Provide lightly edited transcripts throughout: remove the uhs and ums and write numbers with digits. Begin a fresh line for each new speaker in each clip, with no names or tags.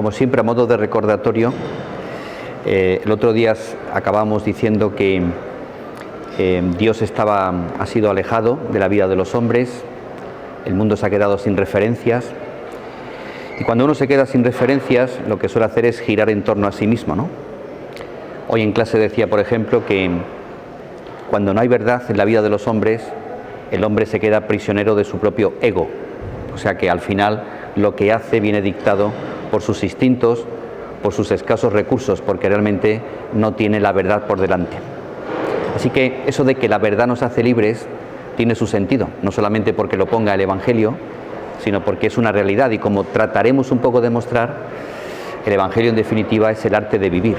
Como siempre, a modo de recordatorio, el otro día acabamos diciendo que Dios ha sido alejado de la vida de los hombres, el mundo se ha quedado sin referencias, y cuando uno se queda sin referencias, lo que suele hacer es girar en torno a sí mismo, ¿no? Hoy en clase decía, por ejemplo, que cuando no hay verdad en la vida de los hombres, el hombre se queda prisionero de su propio ego, o sea que al final lo que hace viene dictado por sus instintos, por sus escasos recursos, porque realmente no tiene la verdad por delante. Así que eso de que la verdad nos hace libres tiene su sentido, no solamente porque lo ponga el Evangelio, sino porque es una realidad, y como trataremos un poco de mostrar, el Evangelio en definitiva es el arte de vivir.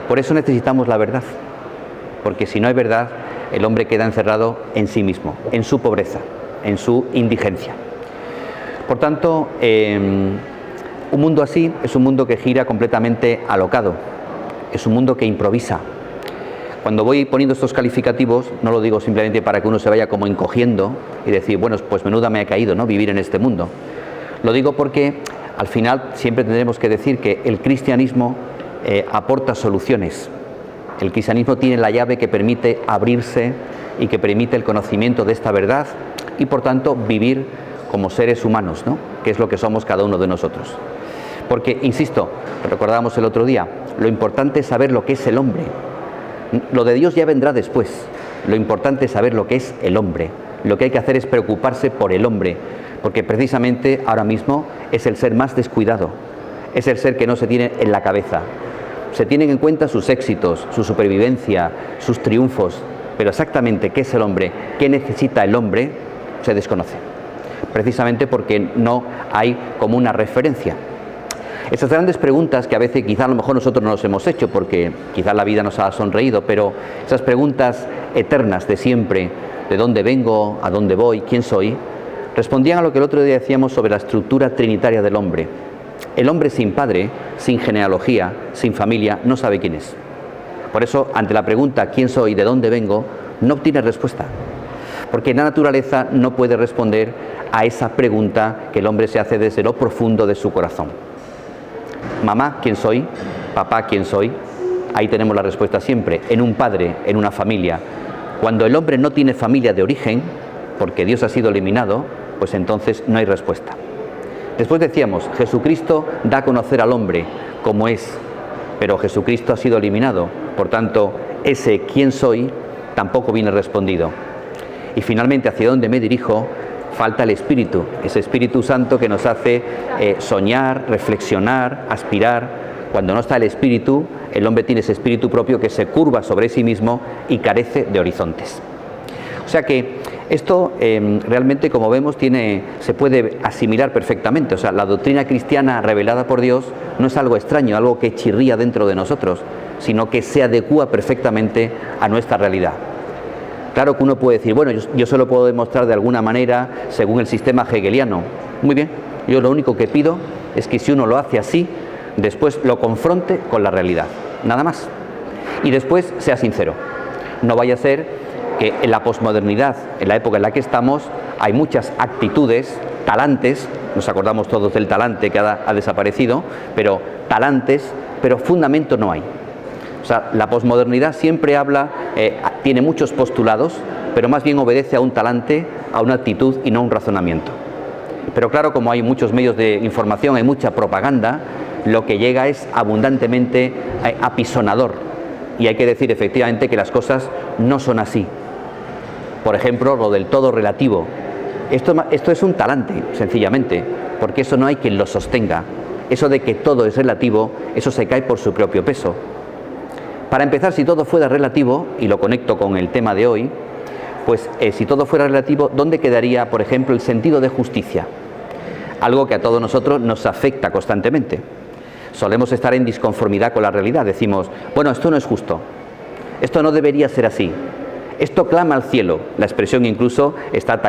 Por eso necesitamos la verdad, porque si no hay verdad, el hombre queda encerrado en sí mismo, en su pobreza, en su indigencia. Por tanto, un mundo así es un mundo que gira completamente alocado, es un mundo que improvisa. Cuando voy poniendo estos calificativos, no lo digo simplemente para que uno se vaya como encogiendo y decir, bueno, pues menuda me ha caído, ¿no?, vivir en este mundo. Lo digo porque al final siempre tendremos que decir que el cristianismo aporta soluciones. El cristianismo tiene la llave que permite abrirse y que permite el conocimiento de esta verdad y, por tanto, vivir como seres humanos, ¿no?, que es lo que somos cada uno de nosotros. Porque, insisto, lo recordábamos el otro día, lo importante es saber lo que es el hombre. Lo de Dios ya vendrá después. Lo importante es saber lo que es el hombre. Lo que hay que hacer es preocuparse por el hombre, porque precisamente ahora mismo es el ser más descuidado, es el ser que no se tiene en la cabeza. Se tienen en cuenta sus éxitos, su supervivencia, sus triunfos, pero exactamente qué es el hombre, qué necesita el hombre, se desconoce, precisamente porque no hay como una referencia. Esas grandes preguntas que a veces quizá a lo mejor nosotros no nos hemos hecho porque quizá la vida nos ha sonreído, pero esas preguntas eternas de siempre, de dónde vengo, a dónde voy, quién soy, respondían a lo que el otro día decíamos sobre la estructura trinitaria del hombre. El hombre sin padre, sin genealogía, sin familia, no sabe quién es. Por eso, ante la pregunta ¿quién soy, de dónde vengo?, no obtiene respuesta, porque la naturaleza no puede responder a esa pregunta que el hombre se hace desde lo profundo de su corazón. Mamá, ¿quién soy? Papá, ¿quién soy? Ahí tenemos la respuesta siempre, en un padre, en una familia. Cuando el hombre no tiene familia de origen, porque Dios ha sido eliminado, pues entonces no hay respuesta. Después decíamos, Jesucristo da a conocer al hombre como es, pero Jesucristo ha sido eliminado, por tanto, ese quién soy tampoco viene respondido. Y finalmente, ¿hacia dónde me dirijo? Falta el Espíritu, ese Espíritu Santo que nos hace soñar, reflexionar, aspirar. Cuando no está el Espíritu, el hombre tiene ese espíritu propio que se curva sobre sí mismo y carece de horizontes. O sea que esto realmente, como vemos, se puede asimilar perfectamente. O sea, la doctrina cristiana revelada por Dios no es algo extraño, algo que chirría dentro de nosotros, sino que se adecúa perfectamente a nuestra realidad. Claro que uno puede decir, bueno, yo se lo puedo demostrar de alguna manera según el sistema hegeliano. Muy bien, yo lo único que pido es que si uno lo hace así, después lo confronte con la realidad, nada más. Y después sea sincero. No vaya a ser que en la posmodernidad, en la época en la que estamos, hay muchas actitudes, talantes, nos acordamos todos del talante que ha desaparecido, pero talantes, pero fundamento no hay. O sea, la posmodernidad siempre tiene muchos postulados, pero más bien obedece a un talante, a una actitud y no a un razonamiento. Pero claro, como hay muchos medios de información, hay mucha propaganda, lo que llega es abundantemente apisonador. Y hay que decir efectivamente que las cosas no son así. Por ejemplo, lo del todo relativo. Esto es un talante, sencillamente, porque eso no hay quien lo sostenga. Eso de que todo es relativo, eso se cae por su propio peso. Para empezar, si todo fuera relativo, y lo conecto con el tema de hoy, pues si todo fuera relativo, ¿dónde quedaría, por ejemplo, el sentido de justicia? Algo que a todos nosotros nos afecta constantemente. Solemos estar en disconformidad con la realidad. Decimos, bueno, esto no es justo, esto no debería ser así, esto clama al cielo. La expresión incluso está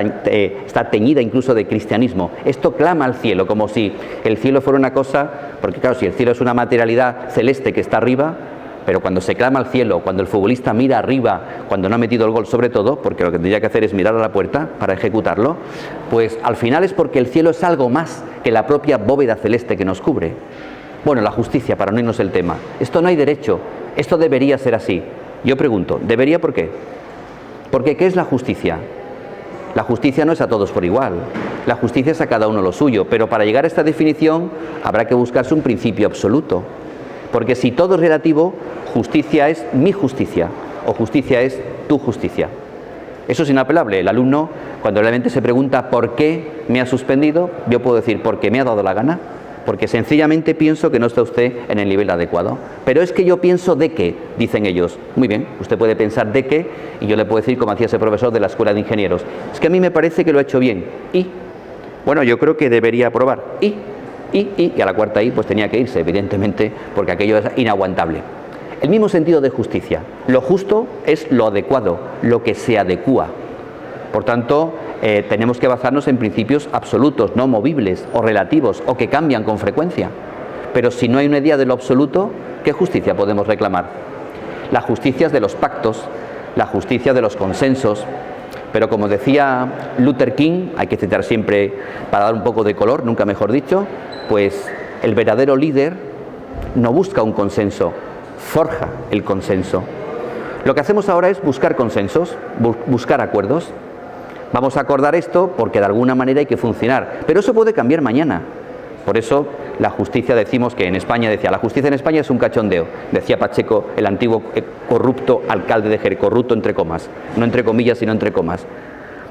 teñida incluso de cristianismo. Esto clama al cielo, como si el cielo fuera una cosa, porque claro, si el cielo es una materialidad celeste que está arriba, pero cuando se clama al cielo, cuando el futbolista mira arriba, cuando no ha metido el gol sobre todo, porque lo que tendría que hacer es mirar a la puerta para ejecutarlo, pues al final es porque el cielo es algo más que la propia bóveda celeste que nos cubre. Bueno, la justicia, para no irnos del tema. Esto no hay derecho, esto debería ser así. Yo pregunto, ¿debería por qué? Porque ¿qué es la justicia? La justicia no es a todos por igual, la justicia es a cada uno lo suyo, pero para llegar a esta definición habrá que buscarse un principio absoluto. Porque si todo es relativo, justicia es mi justicia o justicia es tu justicia. Eso es inapelable. El alumno, cuando realmente se pregunta ¿por qué me ha suspendido?, yo puedo decir porque me ha dado la gana, porque sencillamente pienso que no está usted en el nivel adecuado. Pero es que yo pienso de qué, dicen ellos. Muy bien, usted puede pensar de qué, y yo le puedo decir, como hacía ese profesor de la Escuela de Ingenieros, es que a mí me parece que lo ha hecho bien. Y, bueno, yo creo que debería aprobar. Y a la cuarta I, pues tenía que irse, evidentemente, porque aquello es inaguantable. El mismo sentido de justicia. Lo justo es lo adecuado, lo que se adecúa. Por tanto, tenemos que basarnos en principios absolutos, no movibles o relativos, o que cambian con frecuencia. Pero si no hay una idea de lo absoluto, ¿qué justicia podemos reclamar? La justicia es de los pactos, la justicia de los consensos. Pero como decía Luther King, hay que citar siempre para dar un poco de color, nunca mejor dicho, pues el verdadero líder no busca un consenso, forja el consenso. Lo que hacemos ahora es buscar consensos, buscar acuerdos. Vamos a acordar esto porque de alguna manera hay que funcionar, pero eso puede cambiar mañana. Por eso la justicia, decimos que en España, decía, la justicia en España es un cachondeo, decía Pacheco, el antiguo corrupto alcalde de Jerez, corrupto entre comas, no entre comillas sino entre comas.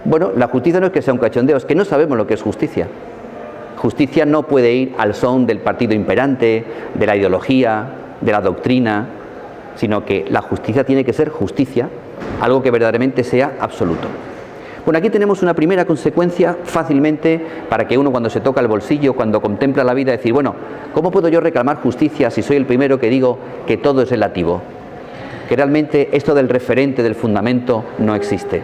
Bueno, la justicia no es que sea un cachondeo, es que no sabemos lo que es justicia. Justicia no puede ir al son del partido imperante, de la ideología, de la doctrina, sino que la justicia tiene que ser justicia, algo que verdaderamente sea absoluto. Bueno, aquí tenemos una primera consecuencia fácilmente para que uno, cuando se toca el bolsillo, cuando contempla la vida, decir, bueno, ¿cómo puedo yo reclamar justicia si soy el primero que digo que todo es relativo? Que realmente esto del referente, del fundamento, no existe.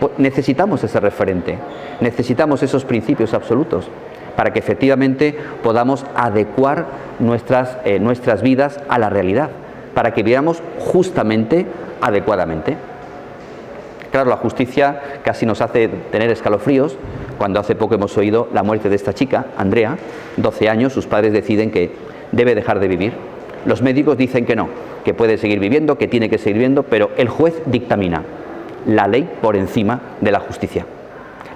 Pues necesitamos ese referente, necesitamos esos principios absolutos para que efectivamente podamos adecuar nuestras vidas a la realidad, para que vivamos justamente, adecuadamente. Claro, la justicia casi nos hace tener escalofríos cuando hace poco hemos oído la muerte de esta chica, Andrea, 12 años, sus padres deciden que debe dejar de vivir. Los médicos dicen que no, que puede seguir viviendo, que tiene que seguir viviendo, pero el juez dictamina la ley por encima de la justicia,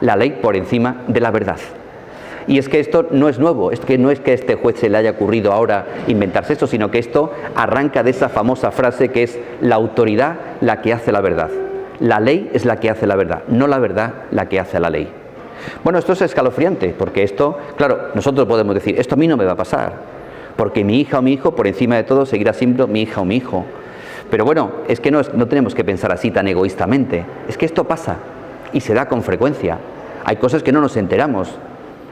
la ley por encima de la verdad. Y es que esto no es nuevo, es que no es que a este juez se le haya ocurrido ahora inventarse esto, sino que esto arranca de esa famosa frase que es la autoridad la que hace la verdad. La ley es la que hace la verdad, no la verdad la que hace la ley. Bueno, esto es escalofriante, porque esto, claro, nosotros podemos decir, esto a mí no me va a pasar, porque mi hija o mi hijo, por encima de todo, seguirá siendo mi hija o mi hijo. Pero bueno, es que no tenemos que pensar así tan egoístamente, es que esto pasa, y se da con frecuencia. Hay cosas que no nos enteramos.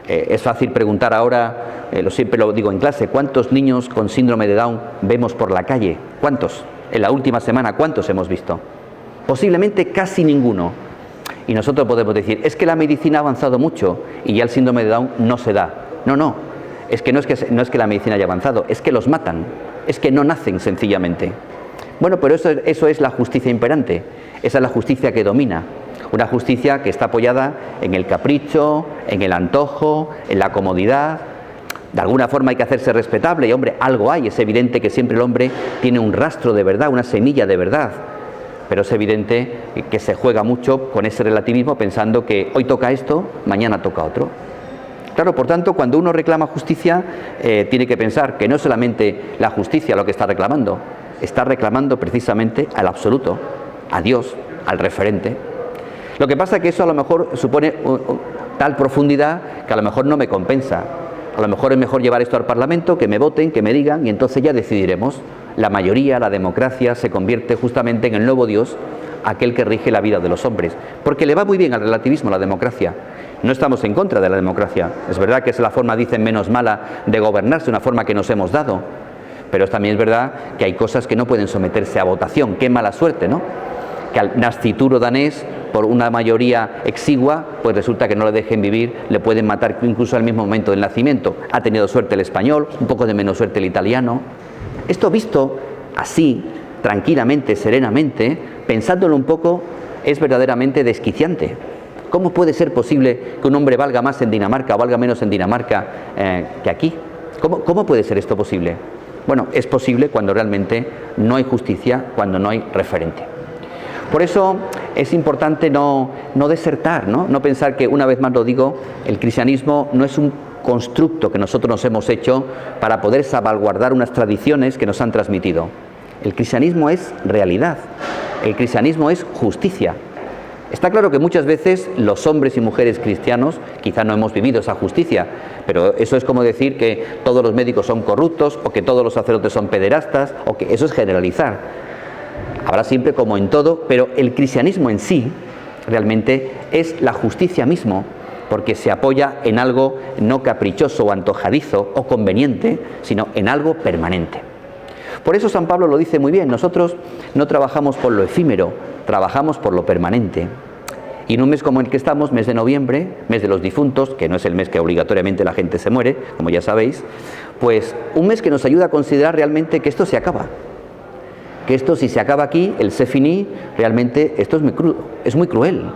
Es fácil preguntar ahora, siempre lo digo en clase, ¿cuántos niños con síndrome de Down vemos por la calle? ¿Cuántos? En la última semana, ¿cuántos hemos visto? Posiblemente casi ninguno. Y nosotros podemos decir, es que la medicina ha avanzado mucho y ya el síndrome de Down no se da. No es que la medicina haya avanzado, es que los matan, es que no nacen sencillamente. Bueno, pero eso es la justicia imperante, esa es la justicia que domina, una justicia que está apoyada en el capricho, en el antojo, en la comodidad. De alguna forma hay que hacerse respetable y, hombre, algo hay, es evidente que siempre el hombre tiene un rastro de verdad, una semilla de verdad. Pero es evidente que se juega mucho con ese relativismo pensando que hoy toca esto, mañana toca otro. Claro, por tanto, cuando uno reclama justicia, tiene que pensar que no es solamente la justicia lo que está reclamando precisamente al absoluto, a Dios, al referente. Lo que pasa es que eso a lo mejor supone tal profundidad que a lo mejor no me compensa. A lo mejor es mejor llevar esto al Parlamento, que me voten, que me digan, y entonces ya decidiremos. La mayoría, la democracia, se convierte justamente en el nuevo Dios, aquel que rige la vida de los hombres. Porque le va muy bien al relativismo, la democracia. No estamos en contra de la democracia. Es verdad que es la forma, dicen, menos mala de gobernarse, una forma que nos hemos dado. Pero también es verdad que hay cosas que no pueden someterse a votación. Qué mala suerte, ¿no? Que al nascituro danés, por una mayoría exigua, pues resulta que no le dejen vivir, le pueden matar incluso al mismo momento del nacimiento. Ha tenido suerte el español, un poco de menos suerte el italiano. Esto visto así, tranquilamente, serenamente, pensándolo un poco, es verdaderamente desquiciante. ¿Cómo puede ser posible que un hombre valga más en Dinamarca o valga menos en Dinamarca que aquí? ¿Cómo puede ser esto posible? Bueno, es posible cuando realmente no hay justicia, cuando no hay referente. Por eso es importante no desertar, no pensar que, una vez más lo digo, el cristianismo no es un constructo que nosotros nos hemos hecho para poder salvaguardar unas tradiciones que nos han transmitido. El cristianismo es realidad, el cristianismo es justicia. Está claro que muchas veces los hombres y mujeres cristianos quizá no hemos vivido esa justicia, pero eso es como decir que todos los médicos son corruptos o que todos los sacerdotes son pederastas, o que eso es generalizar. Habrá siempre, como en todo, pero el cristianismo en sí realmente es la justicia mismo, porque se apoya en algo no caprichoso o antojadizo o conveniente, sino en algo permanente. Por eso San Pablo lo dice muy bien: nosotros no trabajamos por lo efímero, trabajamos por lo permanente. Y en un mes como el que estamos, mes de noviembre, mes de los difuntos, que no es el mes que obligatoriamente la gente se muere, como ya sabéis, pues un mes que nos ayuda a considerar realmente que esto se acaba. Que esto, si se acaba aquí, el c'est fini, realmente esto es muy cruel.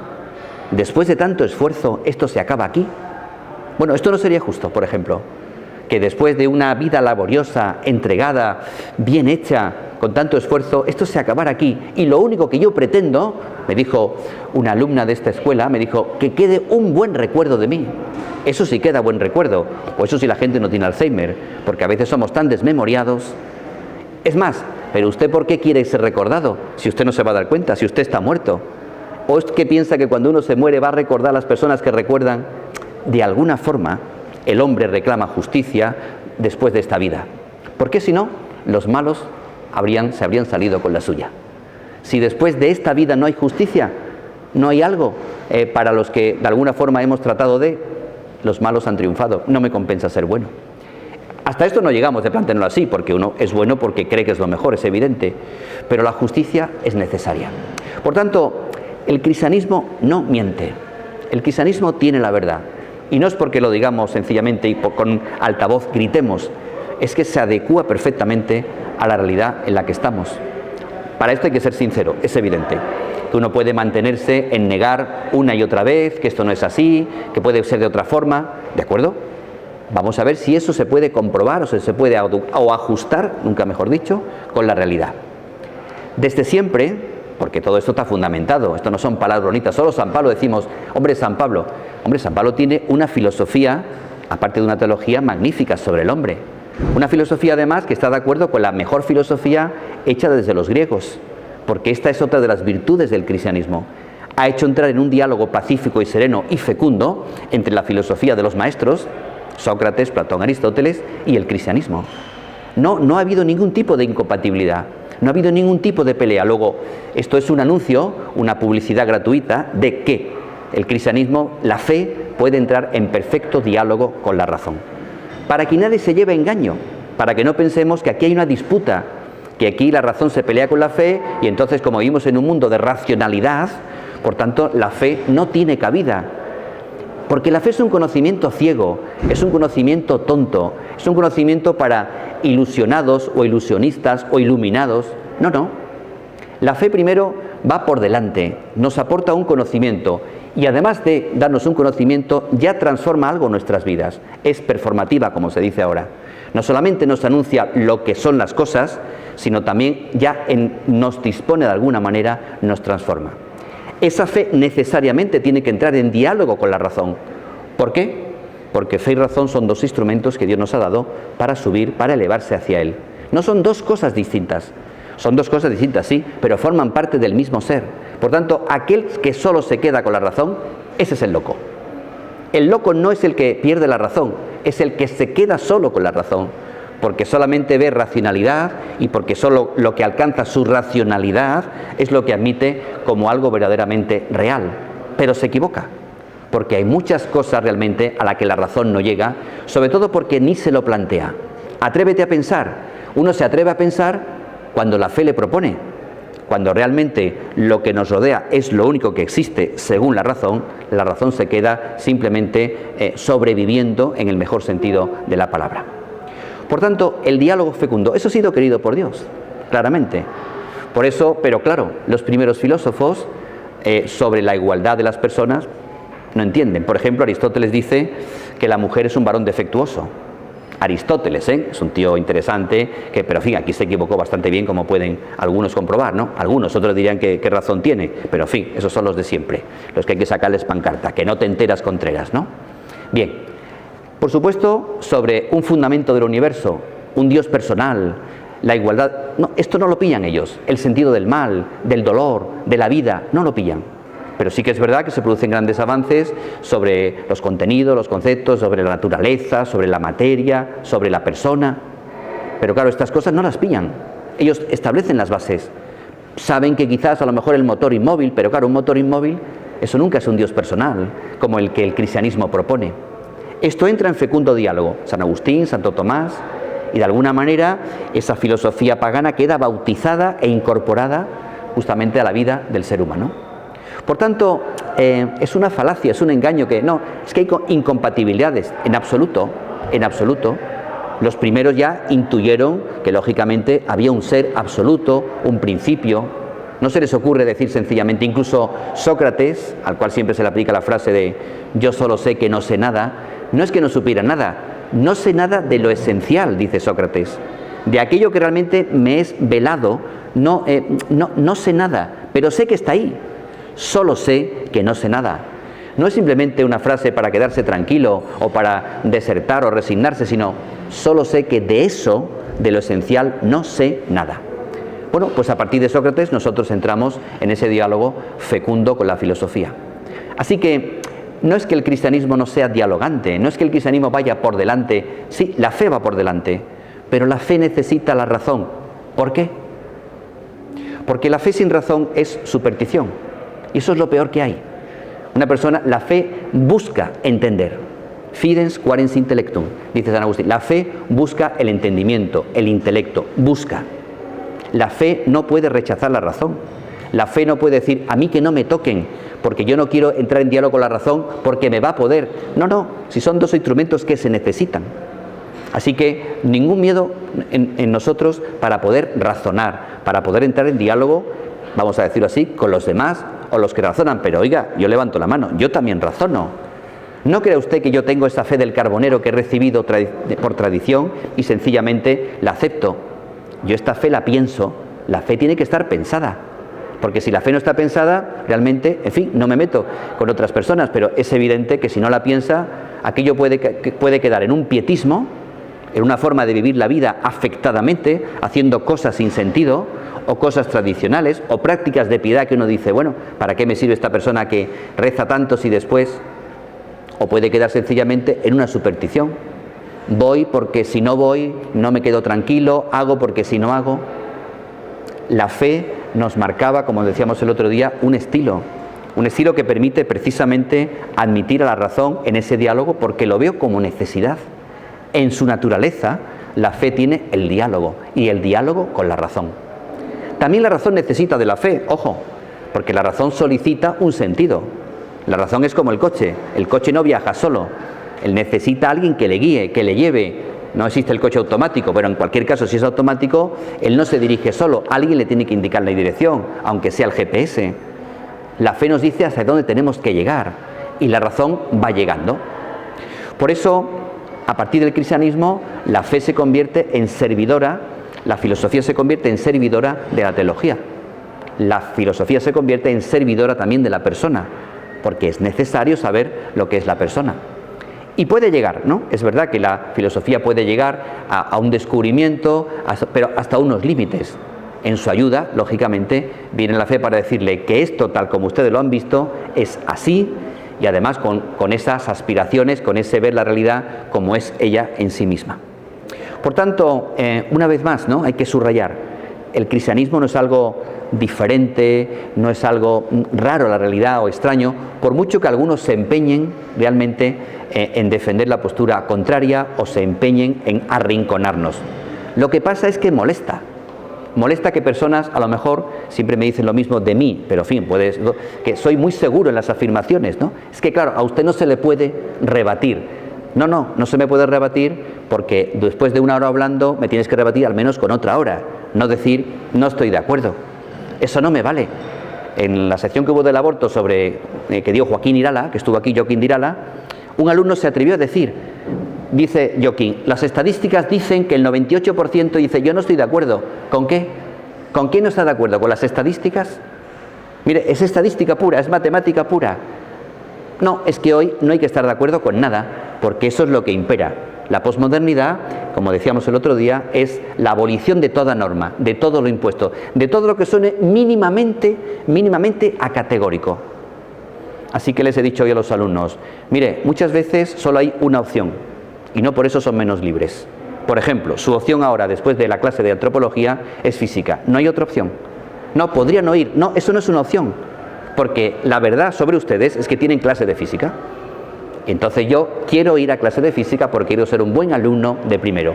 Después de tanto esfuerzo, esto se acaba aquí. Bueno, esto no sería justo, por ejemplo, que después de una vida laboriosa, entregada, bien hecha, con tanto esfuerzo, esto se acabara aquí. Y lo único que yo pretendo, me dijo una alumna de esta escuela, me dijo, que quede un buen recuerdo de mí. Eso sí queda buen recuerdo, o eso sí la gente no tiene Alzheimer, porque a veces somos tan desmemoriados. Es más, pero ¿usted por qué quiere ser recordado? Si usted no se va a dar cuenta, si usted está muerto. ¿O es que piensa que cuando uno se muere va a recordar a las personas que recuerdan? De alguna forma, el hombre reclama justicia después de esta vida. Porque si no, los malos se habrían salido con la suya. Si después de esta vida no hay justicia, no hay algo para los que de alguna forma hemos tratado de, los malos han triunfado. No me compensa ser bueno. Hasta esto no llegamos de plantearlo así, porque uno es bueno porque cree que es lo mejor, es evidente. Pero la justicia es necesaria. Por tanto, el cristianismo no miente. El cristianismo tiene la verdad. Y no es porque lo digamos sencillamente y con altavoz gritemos, es que se adecúa perfectamente a la realidad en la que estamos. Para esto hay que ser sincero, es evidente. Que uno puede mantenerse en negar una y otra vez que esto no es así, que puede ser de otra forma, ¿de acuerdo? Vamos a ver si eso se puede comprobar o se puede ajustar, nunca mejor dicho, con la realidad. Desde siempre, porque todo esto está fundamentado, esto no son palabras bonitas, solo San Pablo decimos, San Pablo tiene una filosofía, aparte de una teología magnífica sobre el hombre. Una filosofía además que está de acuerdo con la mejor filosofía hecha desde los griegos, porque esta es otra de las virtudes del cristianismo. Ha hecho entrar en un diálogo pacífico y sereno y fecundo entre la filosofía de los maestros, Sócrates, Platón, Aristóteles, y el cristianismo. No ha habido ningún tipo de incompatibilidad, no ha habido ningún tipo de pelea. Luego, esto es un anuncio, una publicidad gratuita de que el cristianismo, la fe, puede entrar en perfecto diálogo con la razón. Para que nadie se lleve engaño, para que no pensemos que aquí hay una disputa, que aquí la razón se pelea con la fe y entonces, como vivimos en un mundo de racionalidad, por tanto la fe no tiene cabida. Porque la fe es un conocimiento ciego, es un conocimiento tonto, es un conocimiento para ilusionados o ilusionistas o iluminados. No. La fe primero va por delante, nos aporta un conocimiento y además de darnos un conocimiento ya transforma algo en nuestras vidas. Es performativa, como se dice ahora. No solamente nos anuncia lo que son las cosas, sino también ya nos dispone de alguna manera, nos transforma. Esa fe necesariamente tiene que entrar en diálogo con la razón. ¿Por qué? Porque fe y razón son dos instrumentos que Dios nos ha dado para subir, para elevarse hacia Él. No son dos cosas distintas. Son dos cosas distintas, sí, pero forman parte del mismo ser. Por tanto, aquel que solo se queda con la razón, ese es el loco. El loco no es el que pierde la razón, es el que se queda solo con la razón, porque solamente ve racionalidad y porque solo lo que alcanza su racionalidad es lo que admite como algo verdaderamente real. Pero se equivoca, porque hay muchas cosas realmente a las que la razón no llega, sobre todo porque ni se lo plantea. Atrévete a pensar. Uno se atreve a pensar cuando la fe le propone. Cuando realmente lo que nos rodea es lo único que existe según la razón se queda simplemente sobreviviendo en el mejor sentido de la palabra. Por tanto, el diálogo fecundo, eso ha sido querido por Dios, claramente. Por eso, pero claro, los primeros filósofos sobre la igualdad de las personas no entienden. Por ejemplo, Aristóteles dice que la mujer es un varón defectuoso. Aristóteles, es un tío interesante, pero en fin, aquí se equivocó bastante bien, como pueden algunos comprobar, ¿no? Algunos, otros dirían que qué razón tiene, pero en fin, esos son los de siempre, los que hay que sacarles pancarta, que no te enteras Contreras, ¿no? Bien, por supuesto, sobre un fundamento del universo, un Dios personal, la igualdad, no, esto no lo pillan ellos, el sentido del mal, del dolor, de la vida, no lo pillan. Pero sí que es verdad que se producen grandes avances sobre los contenidos, los conceptos, sobre la naturaleza, sobre la materia, sobre la persona. Pero claro, estas cosas no las pillan. Ellos establecen las bases. Saben que quizás a lo mejor el motor inmóvil, pero claro, un motor inmóvil, eso nunca es un Dios personal, como el que el cristianismo propone. Esto entra en fecundo diálogo. San Agustín, Santo Tomás, y de alguna manera esa filosofía pagana queda bautizada e incorporada justamente a la vida del ser humano. Por tanto, es una falacia, es un engaño que no, es que hay incompatibilidades, en absoluto. Los primeros ya intuyeron que lógicamente había un ser absoluto, un principio. No se les ocurre decir sencillamente, incluso Sócrates, al cual siempre se le aplica la frase de yo solo sé que no sé nada, no es que no supiera nada, no sé nada de lo esencial, dice Sócrates, de aquello que realmente me es velado, no sé nada, pero sé que está ahí. Solo sé que no sé nada. No es simplemente una frase para quedarse tranquilo o para desertar o resignarse, sino solo sé que de eso, de lo esencial, no sé nada. Bueno, pues a partir de Sócrates nosotros entramos en ese diálogo fecundo con la filosofía. Así que no es que el cristianismo no sea dialogante, no es que el cristianismo vaya por delante, sí, la fe va por delante, pero la fe necesita la razón. ¿Por qué? Porque la fe sin razón es superstición. Y eso es lo peor que hay. Una persona, la fe busca entender. Fidens quaerens intellectum, dice San Agustín. La fe busca el entendimiento, el intelecto, busca. La fe no puede rechazar la razón. La fe no puede decir, a mí que no me toquen, porque yo no quiero entrar en diálogo con la razón, porque me va a poder. No, si son dos instrumentos que se necesitan. Así que ningún miedo en nosotros para poder razonar, para poder entrar en diálogo, vamos a decirlo así, con los demás o los que razonan. Pero oiga, yo levanto la mano, yo también razono. No crea usted que yo tengo esa fe del carbonero que he recibido por tradición y sencillamente la acepto. Yo esta fe la pienso, la fe tiene que estar pensada. Porque si la fe no está pensada, realmente, en fin, no me meto con otras personas, pero es evidente que si no la piensa, aquello puede quedar en un pietismo, en una forma de vivir la vida afectadamente, haciendo cosas sin sentido, o cosas tradicionales, o prácticas de piedad que uno dice, bueno, ¿para qué me sirve esta persona que reza tanto si después? O puede quedar sencillamente en una superstición. Voy porque si no voy, no me quedo tranquilo, hago porque si no hago. La fe nos marcaba, como decíamos el otro día, un estilo que permite precisamente admitir a la razón en ese diálogo, porque lo veo como necesidad. En su naturaleza, la fe tiene el diálogo, y el diálogo con la razón. También la razón necesita de la fe, ojo, porque la razón solicita un sentido. La razón es como el coche no viaja solo, él necesita a alguien que le guíe, que le lleve. No existe el coche automático, pero en cualquier caso, si es automático, él no se dirige solo, alguien le tiene que indicar la dirección, aunque sea el GPS. La fe nos dice hacia dónde tenemos que llegar, y la razón va llegando. Por eso, a partir del cristianismo, la fe se convierte en servidora, la filosofía se convierte en servidora de la teología. La filosofía se convierte en servidora también de la persona, porque es necesario saber lo que es la persona. Y puede llegar, ¿no? Es verdad que la filosofía puede llegar a un descubrimiento, pero hasta unos límites. En su ayuda, lógicamente, viene la fe para decirle que esto, tal como ustedes lo han visto, es así, y además con esas aspiraciones, con ese ver la realidad como es ella en sí misma. Por tanto, una vez más, ¿no? Hay que subrayar, el cristianismo no es algo diferente, no es algo raro a la realidad o extraño, por mucho que algunos se empeñen realmente en defender la postura contraria o se empeñen en arrinconarnos. Lo que pasa es que molesta que personas, a lo mejor, siempre me dicen lo mismo de mí, pero en fin, que soy muy seguro en las afirmaciones, ¿no? Es que claro, a usted no se le puede rebatir. No se me puede rebatir porque después de una hora hablando me tienes que rebatir al menos con otra hora, no decir no estoy de acuerdo. Eso no me vale. En la sección que hubo del aborto que dio Joaquín Irala, que estuvo aquí Joaquín Irala, un alumno se atrevió a decir, Dice Joaquín, las estadísticas dicen que el 98% dice, yo no estoy de acuerdo. ¿Con qué? ¿Con quién no está de acuerdo? ¿Con las estadísticas? Mire, es estadística pura, es matemática pura. No, es que hoy no hay que estar de acuerdo con nada, porque eso es lo que impera. La posmodernidad, como decíamos el otro día, es la abolición de toda norma, de todo lo impuesto, de todo lo que suene mínimamente acategórico. Así que les he dicho hoy a los alumnos, mire, muchas veces solo hay una opción, y no por eso son menos libres. Por ejemplo, su opción ahora, después de la clase de antropología, es física. No hay otra opción. No, podrían no ir. No, eso no es una opción. Porque la verdad sobre ustedes es que tienen clase de física. Entonces yo quiero ir a clase de física porque quiero ser un buen alumno de primero.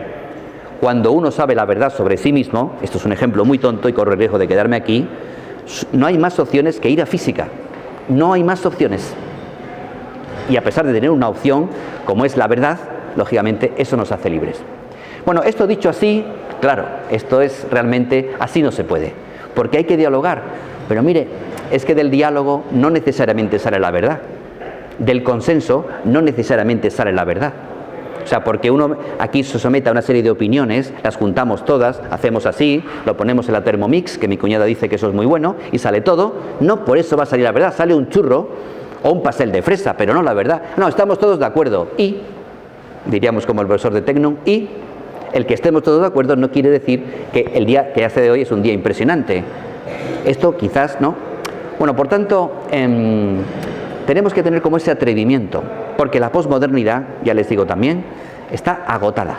Cuando uno sabe la verdad sobre sí mismo, esto es un ejemplo muy tonto y corro el riesgo de quedarme aquí, no hay más opciones que ir a física. No hay más opciones. Y a pesar de tener una opción, como es la verdad, lógicamente eso nos hace libres. Bueno, esto dicho así, claro, esto es realmente, así no se puede, porque hay que dialogar. Pero mire, es que del diálogo no necesariamente sale la verdad, del consenso no necesariamente sale la verdad. O sea, porque uno aquí se somete a una serie de opiniones, las juntamos todas, hacemos así, lo ponemos en la Thermomix, que mi cuñada dice que eso es muy bueno, y sale todo, no por eso va a salir la verdad, sale un churro o un pastel de fresa, pero no la verdad. No, estamos todos de acuerdo, y, diríamos como el profesor de Tecnum, y el que estemos todos de acuerdo no quiere decir que el día que hace de hoy es un día impresionante. Esto quizás no. Bueno, por tanto, tenemos que tener como ese atrevimiento, porque la posmodernidad, ya les digo también, está agotada.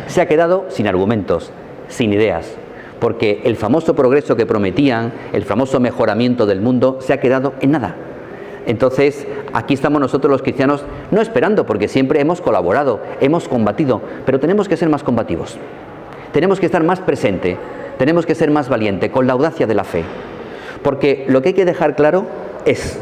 Se ha quedado sin argumentos, sin ideas, porque el famoso progreso que prometían, el famoso mejoramiento del mundo, se ha quedado en nada. Entonces, aquí estamos nosotros los cristianos, no esperando, porque siempre hemos colaborado, hemos combatido, pero tenemos que ser más combativos. Tenemos que estar más presente, tenemos que ser más valiente, con la audacia de la fe. Porque lo que hay que dejar claro es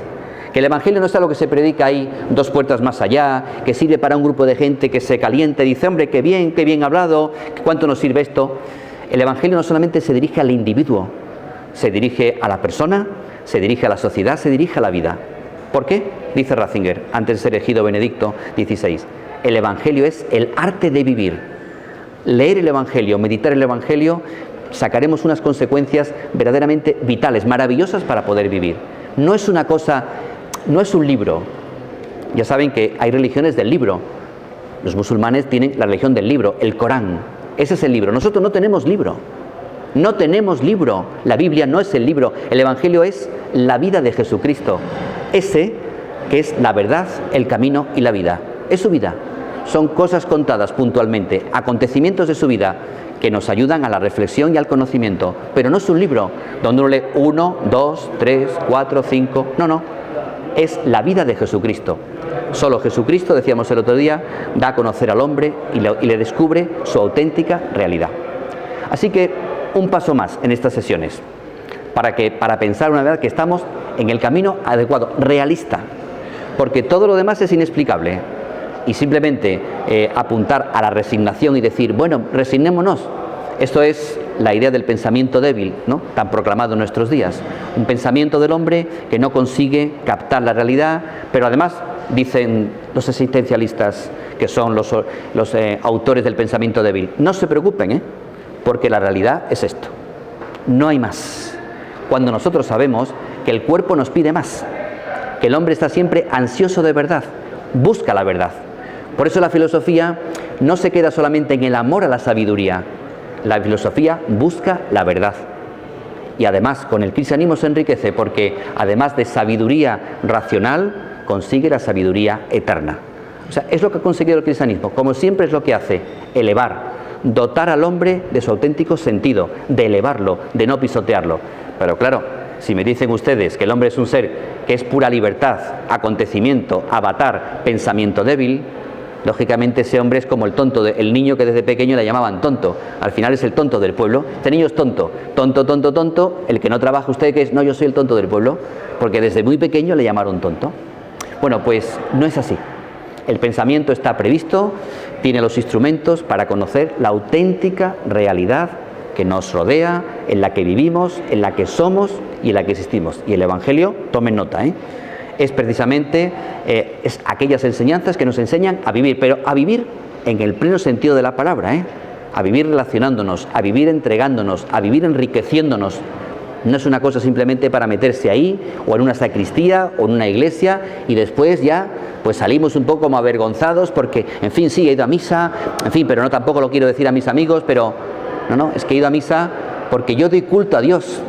que el Evangelio no es algo que se predica ahí 2 puertas más allá, que sirve para un grupo de gente que se caliente y dice, hombre, qué bien hablado, ¿cuánto nos sirve esto? El Evangelio no solamente se dirige al individuo, se dirige a la persona, se dirige a la sociedad, se dirige a la vida. ¿Por qué? Dice Ratzinger, antes de ser elegido Benedicto XVI, el Evangelio es el arte de vivir. Leer el Evangelio, meditar el Evangelio, sacaremos unas consecuencias verdaderamente vitales, maravillosas para poder vivir. No es una cosa, no es un libro. Ya saben que hay religiones del libro. Los musulmanes tienen la religión del libro, el Corán. Ese es el libro. Nosotros no tenemos libro. No tenemos libro. La Biblia no es el libro. El Evangelio es la vida de Jesucristo. Ese que es la verdad, el camino y la vida. Es su vida. Son cosas contadas puntualmente, acontecimientos de su vida que nos ayudan a la reflexión y al conocimiento. Pero no es un libro donde uno lee 1, 2, 3, 4, 5. No. Es la vida de Jesucristo. Solo Jesucristo, decíamos el otro día, da a conocer al hombre y le descubre su auténtica realidad. Así que un paso más en estas sesiones, para pensar una vez que estamos en el camino adecuado, realista, porque todo lo demás es inexplicable. Y simplemente apuntar a la resignación y decir, bueno, resignémonos. Esto es la idea del pensamiento débil, ¿no?, tan proclamado en nuestros días. Un pensamiento del hombre que no consigue captar la realidad, pero además, dicen los existencialistas, que son los autores del pensamiento débil, no se preocupen, porque la realidad es esto. No hay más. Cuando nosotros sabemos que el cuerpo nos pide más, que el hombre está siempre ansioso de verdad, busca la verdad. Por eso la filosofía no se queda solamente en el amor a la sabiduría. La filosofía busca la verdad. Y además con el cristianismo se enriquece porque además de sabiduría racional, consigue la sabiduría eterna. O sea, es lo que ha conseguido el cristianismo. Como siempre es lo que hace, elevar, dotar al hombre de su auténtico sentido, de elevarlo, de no pisotearlo. Pero claro, si me dicen ustedes que el hombre es un ser que es pura libertad, acontecimiento, avatar, pensamiento débil, lógicamente ese hombre es como el tonto, el niño que desde pequeño le llamaban tonto. Al final es el tonto del pueblo. Este niño es tonto, tonto. El que no trabaja usted, que es, no, yo soy el tonto del pueblo, porque desde muy pequeño le llamaron tonto. Bueno, pues no es así. El pensamiento está previsto, tiene los instrumentos para conocer la auténtica realidad que nos rodea, en la que vivimos, en la que somos y en la que existimos. Y el Evangelio, tomen nota, es precisamente es aquellas enseñanzas que nos enseñan a vivir, pero a vivir en el pleno sentido de la palabra, a vivir relacionándonos, a vivir entregándonos, a vivir enriqueciéndonos. No es una cosa simplemente para meterse ahí, o en una sacristía, o en una iglesia, y después ya pues salimos un poco como avergonzados porque, en fin, sí, he ido a misa, en fin, pero no tampoco lo quiero decir a mis amigos, pero no, es que he ido a misa porque yo doy culto a Dios.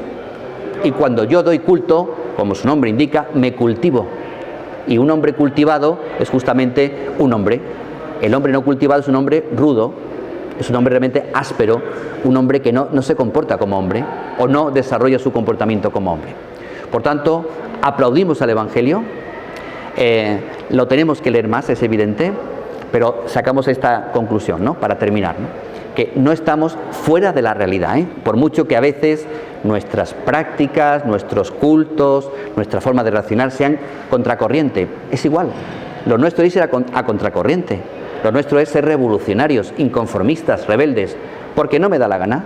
Y cuando yo doy culto, como su nombre indica, me cultivo. Y un hombre cultivado es justamente un hombre. El hombre no cultivado es un hombre rudo, es un hombre realmente áspero, un hombre que no se comporta como hombre o no desarrolla su comportamiento como hombre. Por tanto, aplaudimos al Evangelio, lo tenemos que leer más, es evidente, pero sacamos esta conclusión, ¿no? Para terminar, ¿no? Que no estamos fuera de la realidad, por mucho que a veces nuestras prácticas, nuestros cultos, nuestra forma de relacionar sean contracorriente. Es igual, lo nuestro es ir a contracorriente, lo nuestro es ser revolucionarios, inconformistas, rebeldes, porque no me da la gana,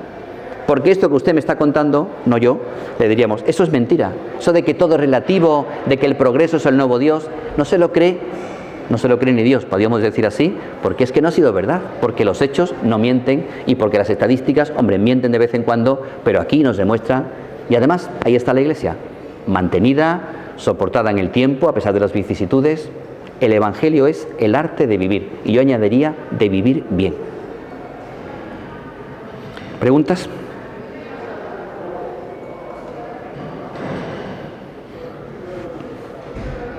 porque esto que usted me está contando, no yo, le diríamos, eso es mentira, eso de que todo es relativo, de que el progreso es el nuevo Dios, no se lo cree ni Dios, podríamos decir así, porque es que no ha sido verdad, porque los hechos no mienten y porque las estadísticas, hombre, mienten de vez en cuando, pero aquí nos demuestra, y además ahí está la Iglesia, mantenida, soportada en el tiempo, a pesar de las vicisitudes. El Evangelio es el arte de vivir, y yo añadiría de vivir bien. ¿Preguntas?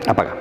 Apaga.